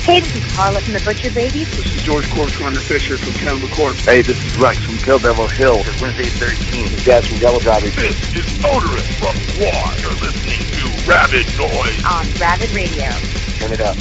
Hey, this is Carla from the Butcher Babies. This is George Corner Fisher from Cannibal Corpse. Hey, this is Rex from Kill Devil Hill. It's Wednesday 13. This is Jazz from Devil Driving. This is Motorist from War. You're listening to Rabid Noise on Rabid Radio. Turn it up.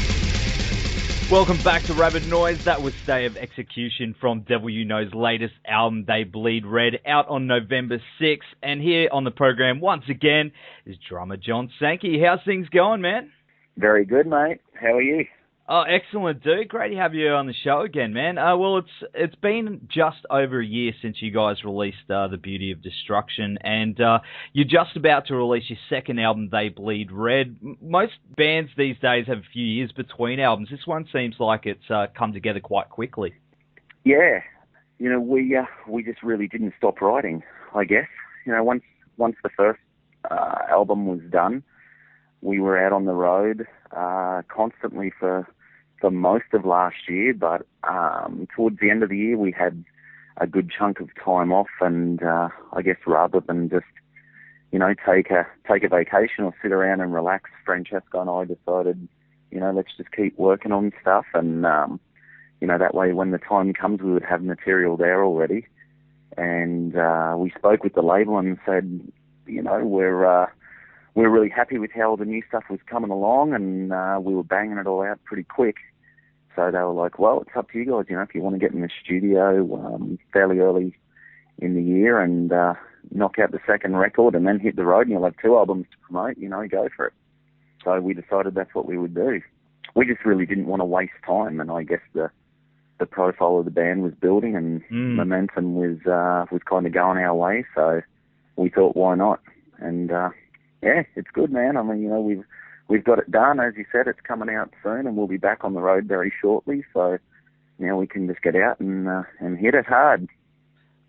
Welcome back to Rabid Noise. That was Day of Execution from Devil You Know's latest album, They Bleed Red, out on November 6th. And here on the program, once again, is drummer John Sankey. How's things going, man? Very good, mate. How are you? Oh, excellent, dude. Great to have you on the show again, man. Well, it's been just over a year since you guys released The Beauty of Destruction, and you're just about to release your second album, They Bleed Red. Most bands these days have a few years between albums. This one seems like it's come together quite quickly. Yeah. You know, we just really didn't stop writing, I guess. You know, once the first album was done, we were out on the road constantly for most of last year, but towards the end of the year we had a good chunk of time off, and I guess rather than just, you know, take a vacation or sit around and relax, Francesco and I decided, you know, let's just keep working on stuff, and you know, that way when the time comes we would have material there already. And we spoke with the label and said, you know, we're really happy with how the new stuff was coming along, and we were banging it all out pretty quick. So they were like, well, it's up to you guys, you know, if you want to get in the studio fairly early in the year and knock out the second record and then hit the road and you'll have two albums to promote, you know, go for it. So we decided that's what we would do. We just really didn't want to waste time, and I guess the profile of the band was building and momentum was kind of going our way, so we thought, why not? And yeah, it's good, man. I mean, you know, we've got it done. As you said, it's coming out soon, and we'll be back on the road very shortly. So now we can just get out and hit it hard.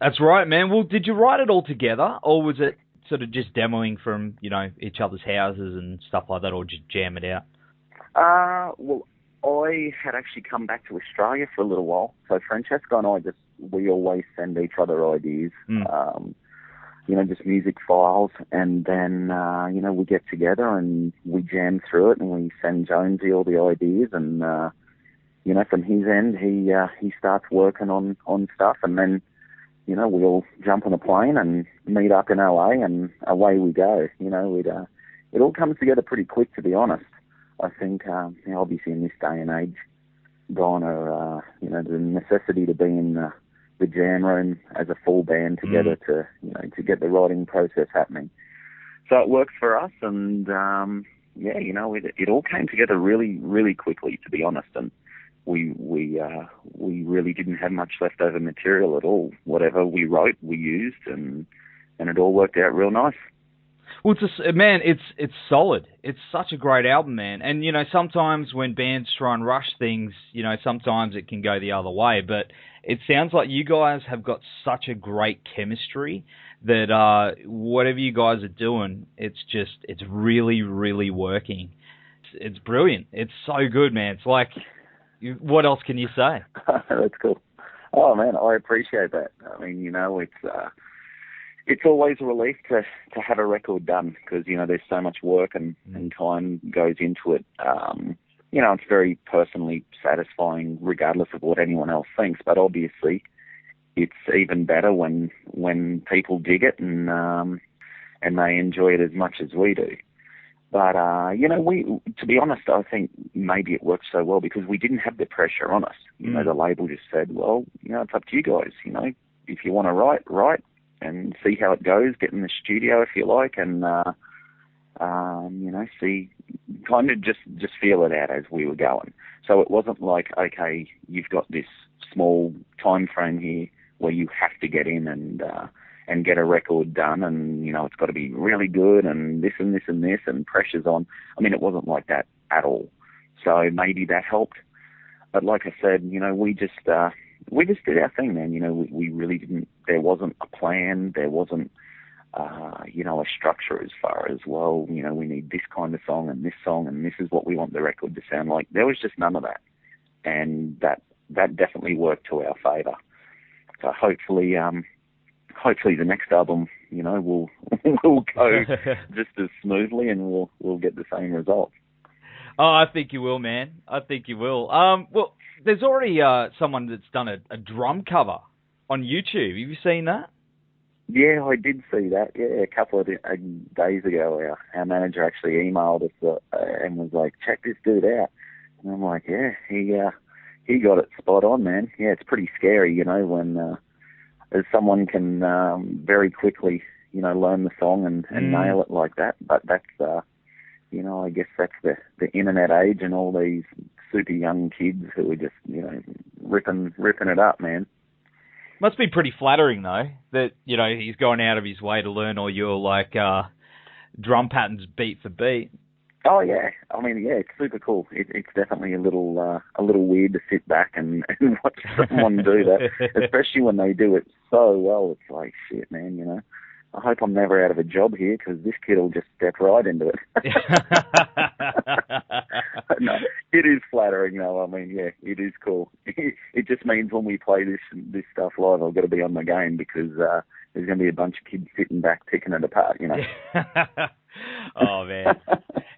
That's right, man. Well, did you write it all together, or was it sort of just demoing from, you know, each other's houses and stuff like that, or just jam it out? Well, I had actually come back to Australia for a little while. So Francesco and I we always send each other ideas. You know, just music files, and then, you know, we get together and we jam through it and we send Jonesy all the ideas, and, you know, from his end, he starts working on stuff, and then, you know, we all jump on a plane and meet up in LA and away we go. You know, it all comes together pretty quick, to be honest. I think, you know, obviously in this day and age, gone are, you know, the necessity to be in the jam room as a full band together to, you know, to get the writing process happening. So it works for us, and yeah, you know, it all came together really, really quickly, to be honest. And we really didn't have much leftover material at all. Whatever we wrote, we used, and it all worked out real nice. Well, it's solid. It's such a great album, man. And, you know, sometimes when bands try and rush things, you know, sometimes it can go the other way. But it sounds like you guys have got such a great chemistry that whatever you guys are doing, it's really, really working. It's brilliant. It's so good, man. It's like, what else can you say? That's cool. Oh, man, I appreciate that. I mean, you know, it's always a relief to have a record done, because, you know, there's so much work and time goes into it. You know, it's very personally satisfying regardless of what anyone else thinks, but obviously it's even better when people dig it and they enjoy it as much as we do. But, you know, to be honest, I think maybe it worked so well because we didn't have the pressure on us. You know, the label just said, well, you know, it's up to you guys. You know, if you want to write, and see how it goes, get in the studio if you like, and, you know, see, kind of just feel it out as we were going. So it wasn't like, okay, you've got this small time frame here where you have to get in and get a record done, and, you know, it's got to be really good, and this and this and this, and pressure's on. I mean, it wasn't like that at all. So maybe that helped. But like I said, you know, we just did our thing, man. You know, we really didn't, there wasn't a plan, there wasn't, you know, a structure as far as, well, you know, we need this kind of song, and this is what we want the record to sound like. There was just none of that. And that definitely worked to our favour. So hopefully the next album, you know, will go just as smoothly, and we'll get the same result. Oh, I think you will, man. I think you will. Well, there's already someone that's done a drum cover on YouTube. Have you seen that? Yeah, I did see that. Yeah, a couple of days ago, our manager actually emailed us and was like, "Check this dude out." And I'm like, "Yeah, he got it spot on, man." Yeah, it's pretty scary, when as someone can very quickly, learn the song and nail it like that. But that's, I guess that's the internet age and all these super young kids who are just, ripping it up, man. Must be pretty flattering, though, that, he's going out of his way to learn all your, drum patterns beat for beat. Oh, yeah. I mean, yeah, it's super cool. It's definitely a little weird to sit back and watch someone do that, especially when they do it so well. It's like, shit, man, I hope I'm never out of a job here because this kid will just step right into it. No, it is flattering, though. I mean, yeah, it is cool. It just means when we play this stuff live, I've got to be on my game because there's going to be a bunch of kids sitting back picking it apart, Oh, man.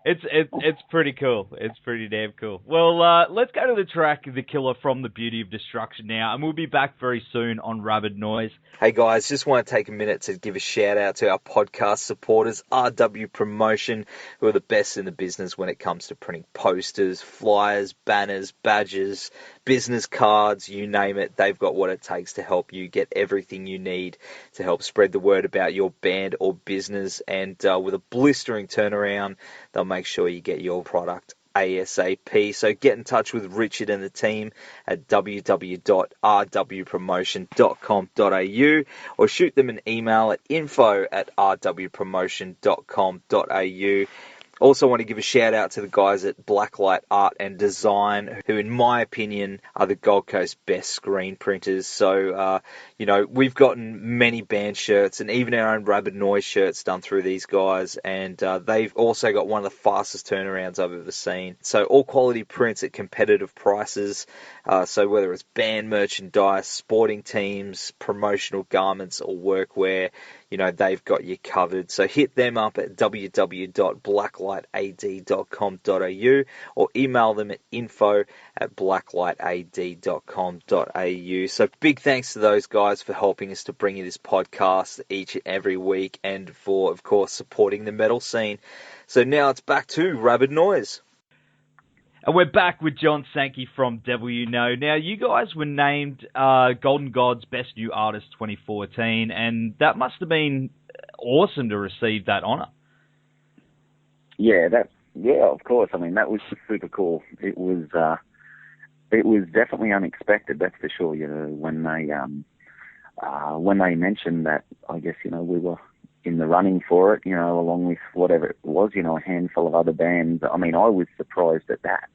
It's pretty cool. It's pretty damn cool. Well, let's go to the track The Killer from The Beauty of Destruction now, and we'll be back very soon on Rabid Noise. Hey guys, just want to take a minute to give a shout out to our podcast supporters, RW Promotion, who are the best in the business when it comes to printing posters, flyers, banners, badges, business cards, you name it. They've got what it takes to help you get everything you need to help spread the word about your band or business, and with a blistering turnaround, they'll make sure you get your product ASAP. So get in touch with Richard and the team at www.rwpromotion.com.au or shoot them an email at info@rwpromotion.com.au. Also want to give a shout out to the guys at Blacklight Art and Design, who in my opinion are the Gold Coast best screen printers. So, we've gotten many band shirts and even our own Rabid Noise shirts done through these guys, and they've also got one of the fastest turnarounds I've ever seen. So all quality prints at competitive prices. So whether it's band merchandise, sporting teams, promotional garments or workwear, they've got you covered. So hit them up at www.blacklightad.com.au or email them at info@blacklightad.com.au. So big thanks to those guys for helping us to bring you this podcast each and every week, and for, of course, supporting the metal scene. So now it's back to Rabid Noise. And we're back with John Sankey from Devil You Know. Now, you guys were named Golden Gods Best New Artist 2014, and that must have been awesome to receive that honour. Yeah, of course. I mean, that was super cool. It was definitely unexpected, that's for sure. When they mentioned that, I guess we were in the running for it, along with whatever it was, a handful of other bands. I mean, I was surprised at that,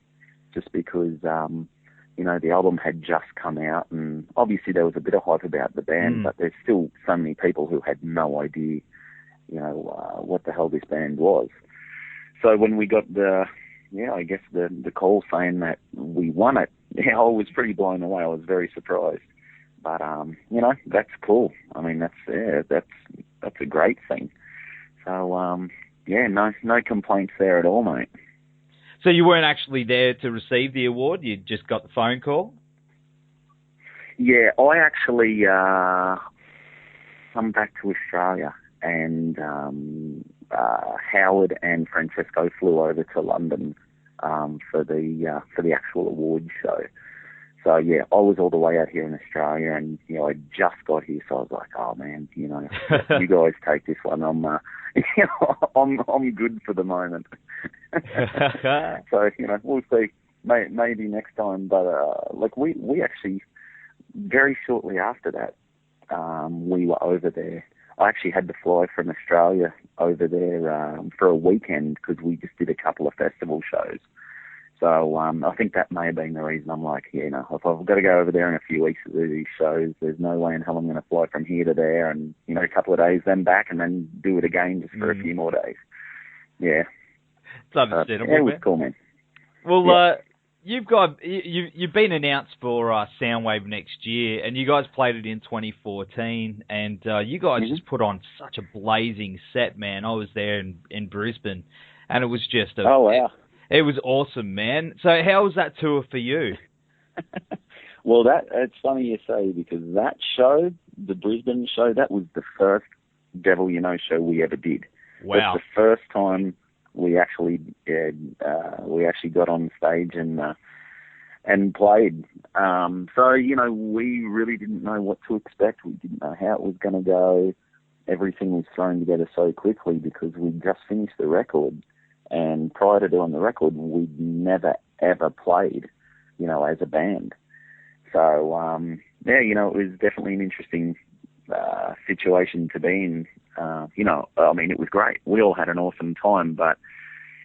just because, the album had just come out, and obviously there was a bit of hype about the band, but there's still so many people who had no idea, what the hell this band was. So when we got the call saying that we won it, I was pretty blown away. I was very surprised. But, that's cool. I mean, that's a great thing. So, no complaints there at all, mate. So you weren't actually there to receive the award? You just got the phone call? Yeah, I actually come back to Australia, and Howard and Francesco flew over to London for the actual award show. So yeah, I was all the way out here in Australia, and I just got here, so I was like, oh man, you guys take this one. I'm good for the moment. So we'll see. Maybe next time, but we actually very shortly after that, we were over there. I actually had to fly from Australia over there for a weekend because we just did a couple of festival shows. So I think that may have been the reason. I'm like, if I've got to go over there in a few weeks to do these shows, there's no way in hell I'm going to fly from here to there and, a couple of days, then back, and then do it again just for a few more days. Yeah. It's understandable. It was cool, man. Well, you've been announced for Soundwave next year, and you guys played it in 2014, and you guys just put on such a blazing set, man. I was there in Brisbane, and it was just oh, wow. It was awesome, man. So how was that tour for you? Well, it's funny you say, because that show, the Brisbane show, that was the first Devil You Know show we ever did. Wow. That's the first time we actually got on stage and played. So, you know, we really didn't know what to expect. We didn't know how it was going to go. Everything was thrown together so quickly because we just finished the record. And prior to doing the record, we'd never, ever played, you know, as a band. So, yeah, you know, it was definitely an interesting situation to be in. You know, I mean, it was great. We all had an awesome time, but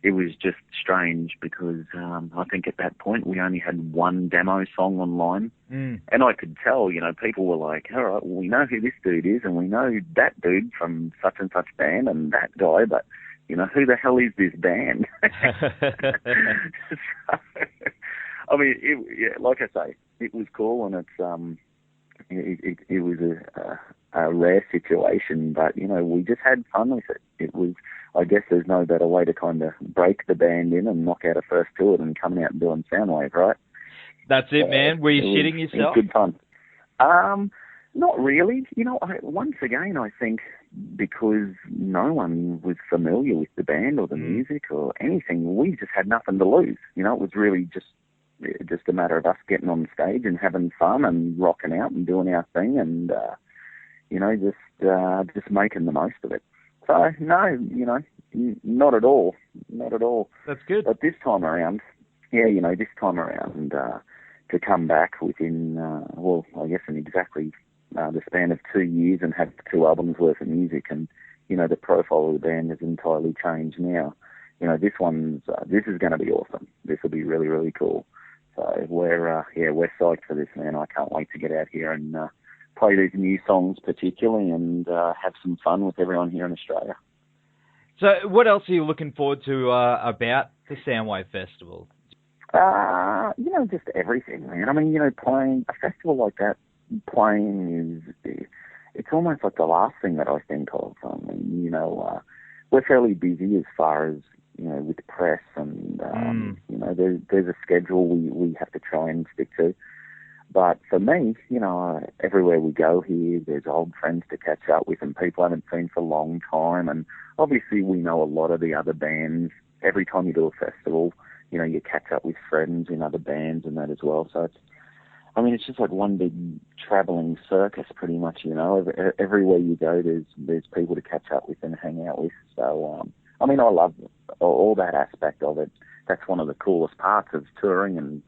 it was just strange because I think at that point we only had one demo song online. And I could tell, you know, people were like, all right, well, we know who this dude is and we know that dude from such and such band and that guy, but, you know, who the hell is this band? So, I mean, like I say, it was cool, and it was a rare situation, but, you know, we just had fun with it. It was, I guess there's no better way to kind of break the band in and knock out a first tour than coming out and doing Soundwave, right? That's it, man. Were you shitting yourself? It was good fun. Not really. You know, once again, I think because no one was familiar with the band or the music or anything, we just had nothing to lose. You know, it was really just a matter of us getting on stage and having fun and rocking out and doing our thing and, you know, just making the most of it. So, no, you know, not at all. Not at all. That's good. But this time around, to come back within, well, I guess in exactly the span of 2 years and have 2 albums worth of music, and, you know, the profile of the band has entirely changed now. You know, this is going to be awesome. This will be really, really cool. So we're psyched for this, man. I can't wait to get out here and play these new songs particularly and have some fun with everyone here in Australia. So what else are you looking forward to about the Soundwave Festival? You know, just everything, man. I mean, you know, playing a festival like that, it's almost like the last thing that I think of. I mean, you know, we're fairly busy as far as, you know, with press and, you know, there's a schedule we have to try and stick to. But for me, you know, everywhere we go here, there's old friends to catch up with and people I haven't seen for a long time. And obviously we know a lot of the other bands. Every time you do a festival, you know, you catch up with friends in other bands and that as well. So it's just like one big traveling circus pretty much, you know. Everywhere you go, there's people to catch up with and hang out with. So, I mean, I love all that aspect of it. That's one of the coolest parts of touring and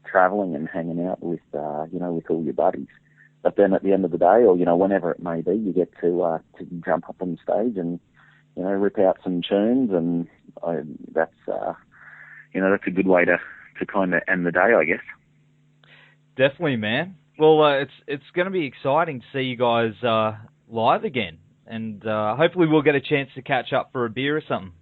traveling and hanging out with, you know, with all your buddies. But then at the end of the day, or, you know, whenever it may be, you get to jump up on stage and, you know, rip out some tunes, and that's, you know, that's a good way to kind of end the day, I guess. Definitely, man. Well, it's going to be exciting to see you guys live again, and hopefully we'll get a chance to catch up for a beer or something.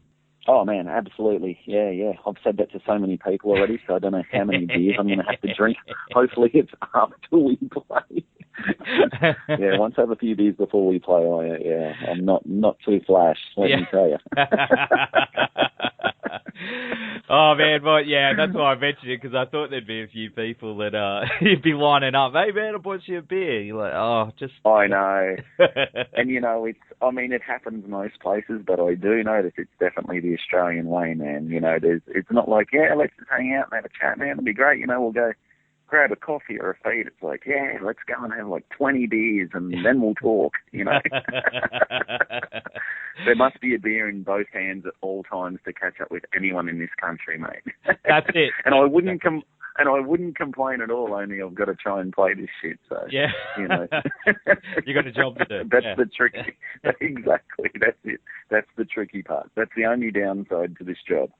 Oh, man, absolutely. Yeah. I've said that to so many people already, so I don't know how many beers I'm going to have to drink. Hopefully it's after we play. Yeah, once I have a few beers before we play, I'm not too flash, let me tell you. Oh, man, but yeah, that's why I mentioned it, because I thought there'd be a few people that you'd be lining up. Hey, man, I bought you a beer. You're like, oh, just... I know. And, you know, it happens most places, but I do notice it's definitely the Australian way, man. You know, it's not like, yeah, let's just hang out and have a chat, man. It'll be great. You know, we'll go grab a coffee or a feed. It's like, yeah, let's go and have like 20 beers and then we'll talk, you know. There must be a beer in both hands at all times to catch up with anyone in this country, mate. That's it. And I wouldn't complain at all, only I've got to try and play this shit, so, yeah. You know. You got a job to do. That's the tricky, exactly, that's it. That's the tricky part. That's the only downside to this job.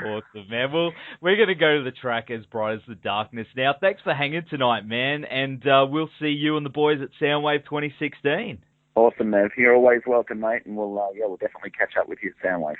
Awesome, man. Well, we're going to go to the track As Bright as the Darkness now. Thanks for hanging tonight, man, and we'll see you and the boys at Soundwave 2016. Awesome, Mav. You're always welcome, mate, and we'll definitely catch up with you at Soundwave.